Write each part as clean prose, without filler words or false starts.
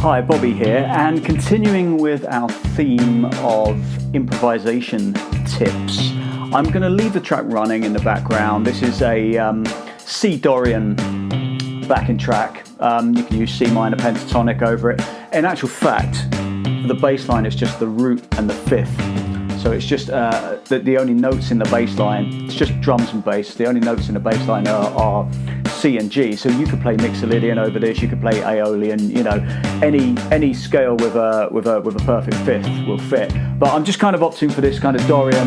Hi, Bobby here, and continuing with our theme of improvisation tips, I'm going to leave the track running in the background. This is a C Dorian backing track. You can use C minor pentatonic over it. In actual fact, the bass line is just the root and the fifth. So it's just the only notes in the bass line, it's just drums and bass. The only notes in the bass line are C and G. So you could play Mixolydian over this, you could play Aeolian, you know, any scale with a perfect fifth will fit. But I'm just kind of opting for this kind of Dorian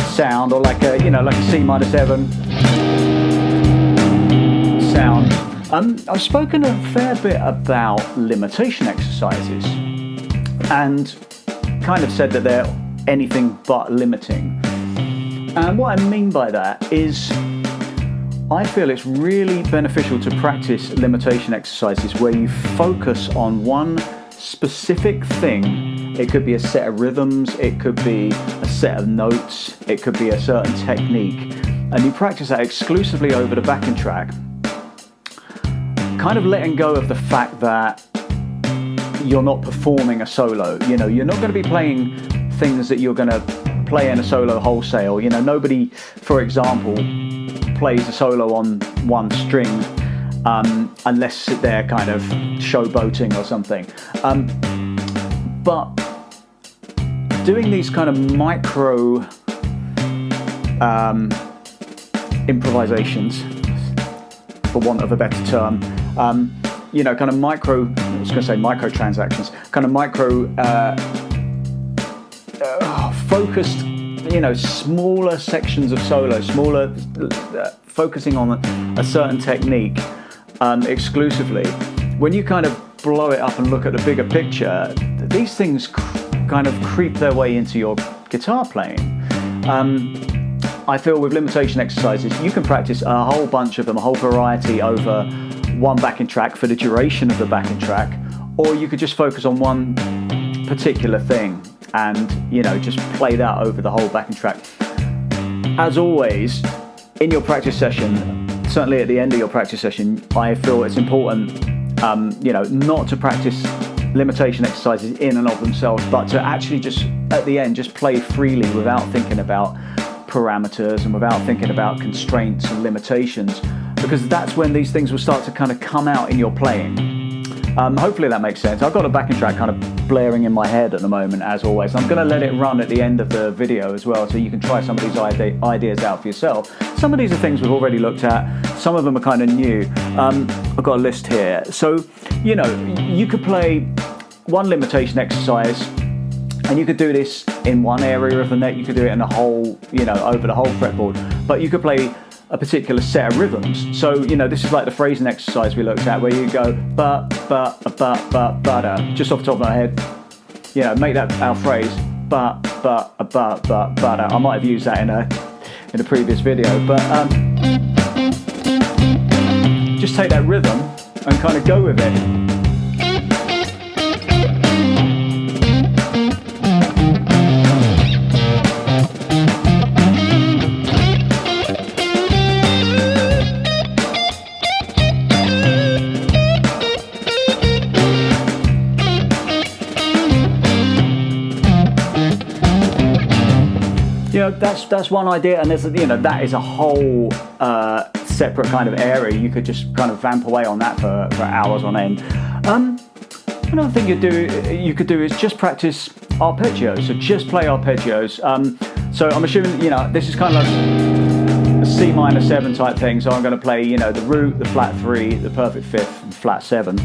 sound, or like a C minor 7 sound. I've spoken a fair bit about limitation exercises and kind of said that they're anything but limiting. And what I mean by that is I feel it's really beneficial to practice limitation exercises where you focus on one specific thing. It could be a set of rhythms, it could be a set of notes, it could be a certain technique, and you practice that exclusively over the backing track, kind of letting go of the fact that you're not performing a solo. You know, you're not going to be playing things that you're going to play in a solo wholesale. You know, nobody, for example, plays a solo on one string unless they're kind of showboating or something. But doing these kind of micro improvisations, for want of a better term, you know, kind of microtransactions, kind of focused, you know, smaller sections of solo, focusing on a certain technique exclusively. When you kind of blow it up and look at the bigger picture, these things kind of creep their way into your guitar playing. I feel with limitation exercises, you can practice a whole bunch of them, a whole variety over one backing track for the duration of the backing track, or you could just focus on one particular thing and, you know, just play that over the whole backing track. As always, in your practice session, certainly at the end of your practice session, I feel it's important, you know, not to practice limitation exercises in and of themselves, but to actually just, at the end, just play freely without thinking about parameters and without thinking about constraints and limitations, because that's when these things will start to kind of come out in your playing. Hopefully that makes sense. I've got a backing track kind of blaring in my head at the moment, as always. I'm going to let it run at the end of the video as well, so you can try some of these ideas out for yourself. Some of these are things we've already looked at. Some of them are kind of new. I've got a list here. So, you know, you could play one limitation exercise, and you could do this in one area of the neck. You could do it in a whole, you know, over the whole fretboard. But you could play a particular set of rhythms. So, you know, this is like the phrasing exercise we looked at, where you go ba ba ba ba ba da. Just off the top of my head, you know, make that our phrase ba ba ba ba ba da. I might have used that in a previous video, but just take that rhythm and kind of go with it. You know, that's one idea, and there's, you know, that is a whole separate kind of area. You could just kind of vamp away on that for hours on end. Another thing you could do is just practice arpeggios. So just play arpeggios. So I'm assuming, you know, this is kind of like a C minor 7 type thing. So I'm going to play, you know, the root, the flat 3, the perfect fifth, and flat 7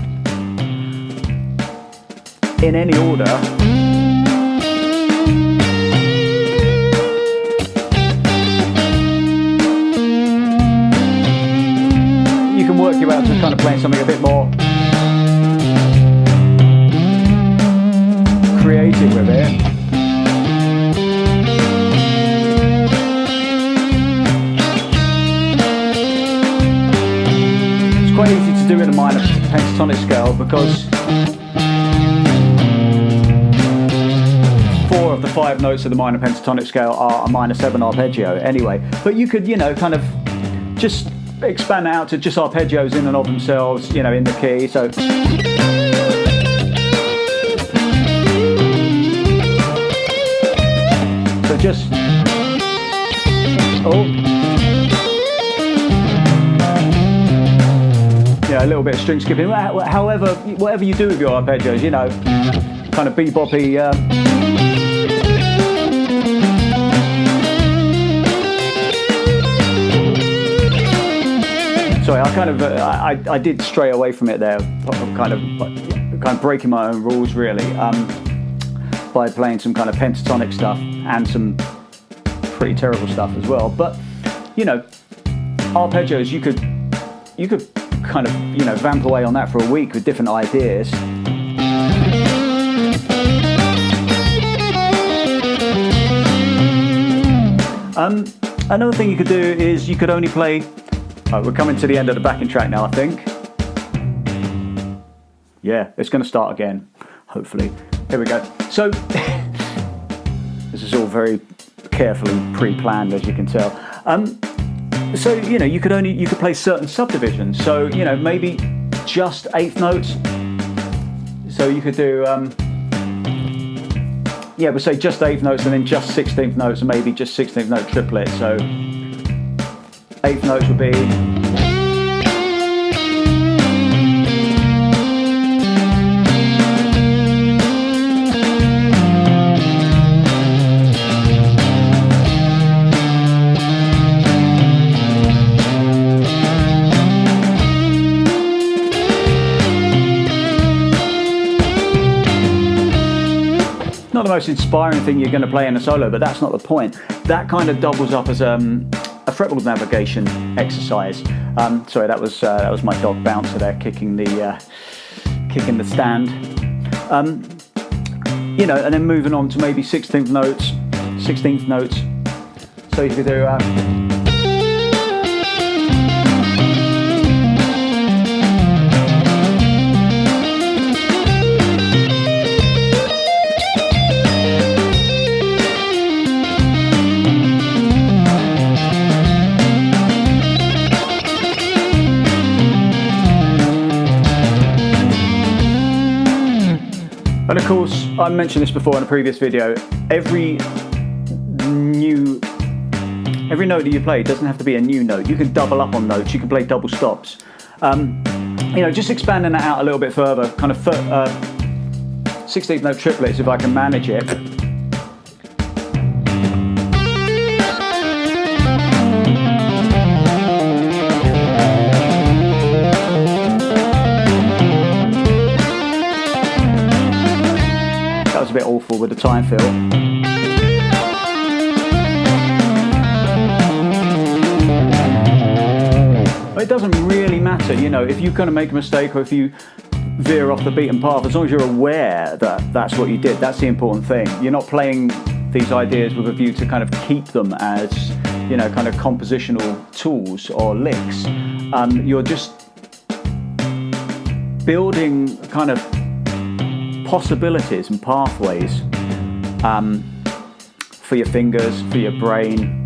in any order. You can work your way out to kind of playing something a bit more creative with it. It's quite easy to do in a minor pentatonic scale because 4 of the 5 notes of the minor pentatonic scale are a minor 7 arpeggio anyway. But you could, you know, kind of just expand out to just arpeggios in and of themselves, you know, in the key. So just yeah, a little bit of string skipping. However, whatever you do with your arpeggios, you know, kind of beboppy. Sorry, I did stray away from it there, kind of breaking my own rules really, by playing some kind of pentatonic stuff and some pretty terrible stuff as well. But you know, arpeggios, you could kind of, you know, vamp away on that for a week with different ideas. Another thing you could do is you could only play. We're coming to the end of the backing track now, I think. Yeah, it's going to start again, hopefully. Here we go. So, this is all very carefully pre-planned, as you can tell. So, you know, you could play certain subdivisions. So, you know, maybe just eighth notes. So you could do, yeah, we'll say just eighth notes and then just 16th notes and maybe just 16th note triplet. So, eighth notes would be. Not the most inspiring thing you're going to play in a solo, but that's not the point. That kind of doubles up as a fretboard navigation exercise. Sorry, that was my dog Bouncer there kicking the stand. You know, and then moving on to maybe 16th notes. So you could do. And of course, I mentioned this before in a previous video, every note that you play doesn't have to be a new note. You can double up on notes, you can play double stops. You know, just expanding that out a little bit further, kind of 16th note triplets if I can manage it. A bit awful with the time fill. But it doesn't really matter, you know, if you're going to make a mistake or if you veer off the beaten path, as long as you're aware that that's what you did, that's the important thing. You're not playing these ideas with a view to kind of keep them as, you know, kind of compositional tools or licks. You're just building kind of possibilities and pathways for your fingers, for your brain,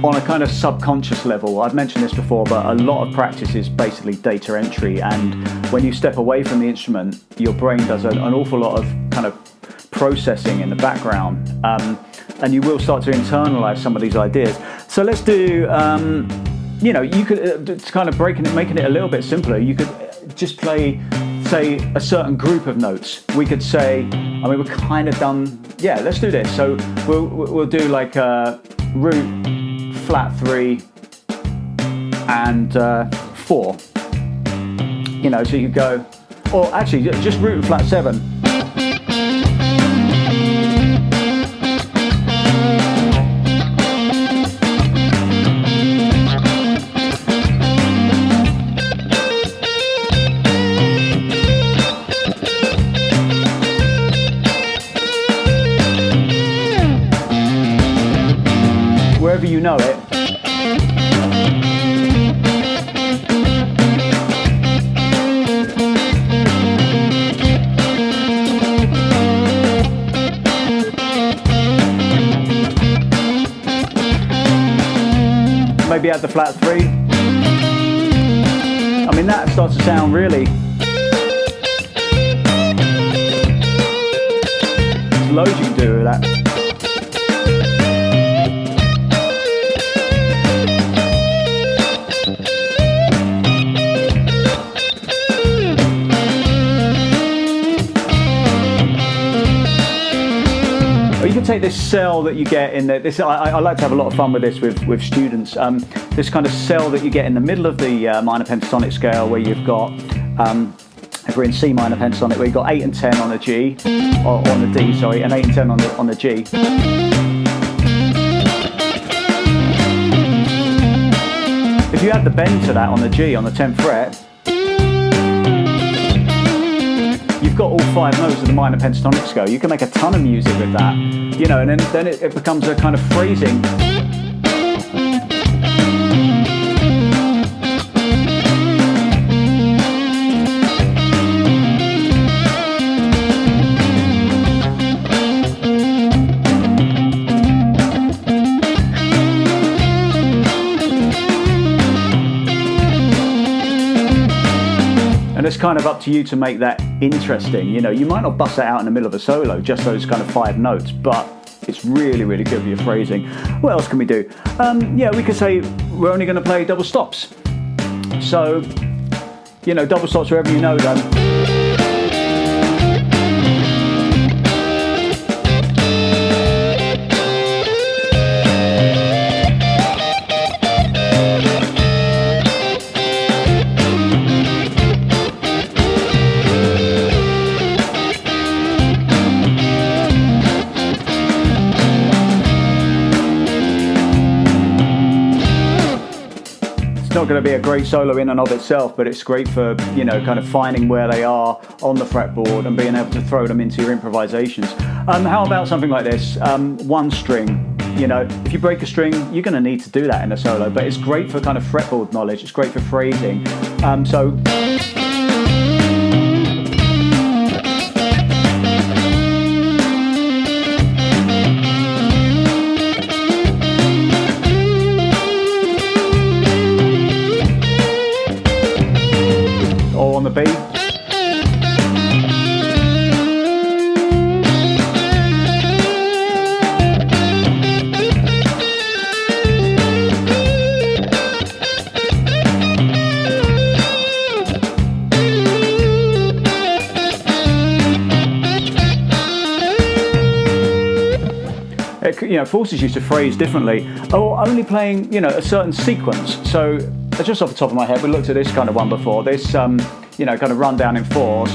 on a kind of subconscious level. I've mentioned this before, but a lot of practice is basically data entry, and when you step away from the instrument, your brain does an awful lot of kind of processing in the background, and you will start to internalize some of these ideas. So let's do, you know, you could kind of making it a little bit simpler. You could just play, say, a certain group of notes. We could say, I mean, we're kind of done. Yeah, let's do this. So we'll do like root, flat 3, and 4. You know, so you could go, or actually just root and flat 7. Wherever you know it. add the flat 3, I mean that starts to sound really, there's loads you can do with that. You can take this cell that you get in the, this, I like to have a lot of fun with this with students. This kind of cell that you get in the middle of the minor pentatonic scale, where you've got, if we're in C minor pentatonic, where you've got 8 and 10 on the G, or on the D, sorry, and 8 and 10 on the G. If you add the bend to that on the G, on the 10th fret, you've got all 5 notes of the minor pentatonic scale. You can make a ton of music with that, you know, and then it becomes a kind of phrasing. And it's kind of up to you to make that interesting. You know, you might not bust that out in the middle of a solo, just those kind of 5 notes, but it's really, really good for your phrasing. What else can we do? Yeah, we could say we're only going to play double stops. So, you know, double stops wherever you know them. It's not going to be a great solo in and of itself, but it's great for, you know, kind of finding where they are on the fretboard and being able to throw them into your improvisations. How about something like this? 1 string. You know, if you break a string, you're going to need to do that in a solo, but it's great for kind of fretboard knowledge. It's great for phrasing. So. Or on the B. It, you know, forces you to phrase differently, or only playing, you know, a certain sequence. So just off the top of my head, we looked at this kind of one before. This, you know, kind of run down in 4s.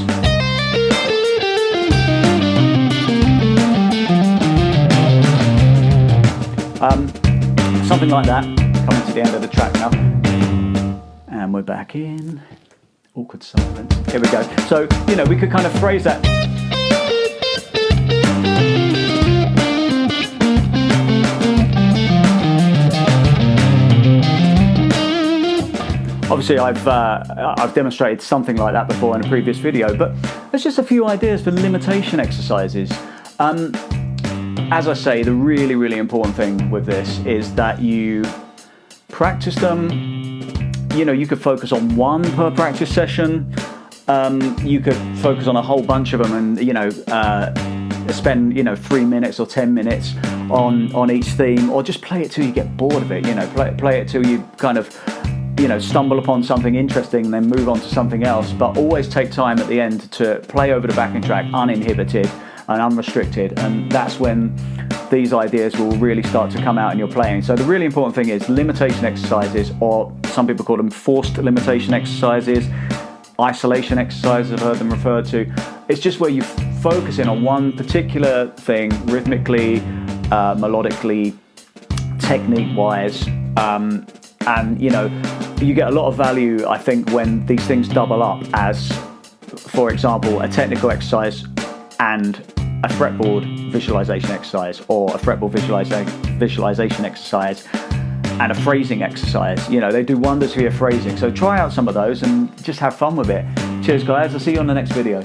Something like that. Coming to the end of the track now, and we're back in. Awkward silence. Here we go. So, you know, we could kind of phrase that. Obviously, I've demonstrated something like that before in a previous video, but there's just a few ideas for limitation exercises. As I say, the really, really important thing with this is that you practice them. You know, you could focus on 1 per practice session. You could focus on a whole bunch of them, and you know, spend 3 minutes or 10 minutes on each theme, or just play it till you get bored of it. You know, play it till you kind of, you know, stumble upon something interesting and then move on to something else, but always take time at the end to play over the backing track uninhibited and unrestricted, and that's when these ideas will really start to come out in your playing. So the really important thing is limitation exercises, or some people call them forced limitation exercises, isolation exercises, I've heard them referred to. It's just where you focus in on one particular thing, rhythmically, melodically, technique-wise, and you know, you get a lot of value, I think, when these things double up as, for example, a technical exercise and a fretboard visualization exercise, or a fretboard visualization exercise and a phrasing exercise. You know, they do wonders for your phrasing. So try out some of those and just have fun with it. Cheers, guys. I'll see you on the next video.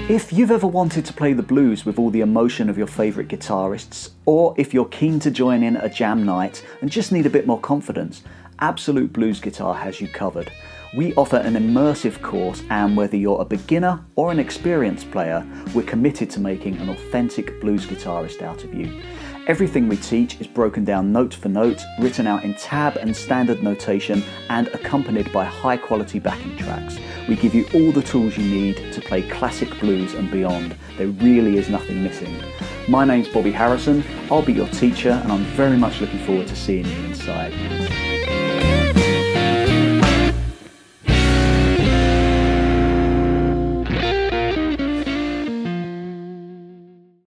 If you've ever wanted to play the blues with all the emotion of your favourite guitarists, or if you're keen to join in at a jam night and just need a bit more confidence, Absolute Blues Guitar has you covered. We offer an immersive course, and whether you're a beginner or an experienced player, we're committed to making an authentic blues guitarist out of you. Everything we teach is broken down note for note, written out in tab and standard notation, and accompanied by high quality backing tracks. We give you all the tools you need to play classic blues and beyond. There really is nothing missing. My name's Bobby Harrison, I'll be your teacher, and I'm very much looking forward to seeing you inside.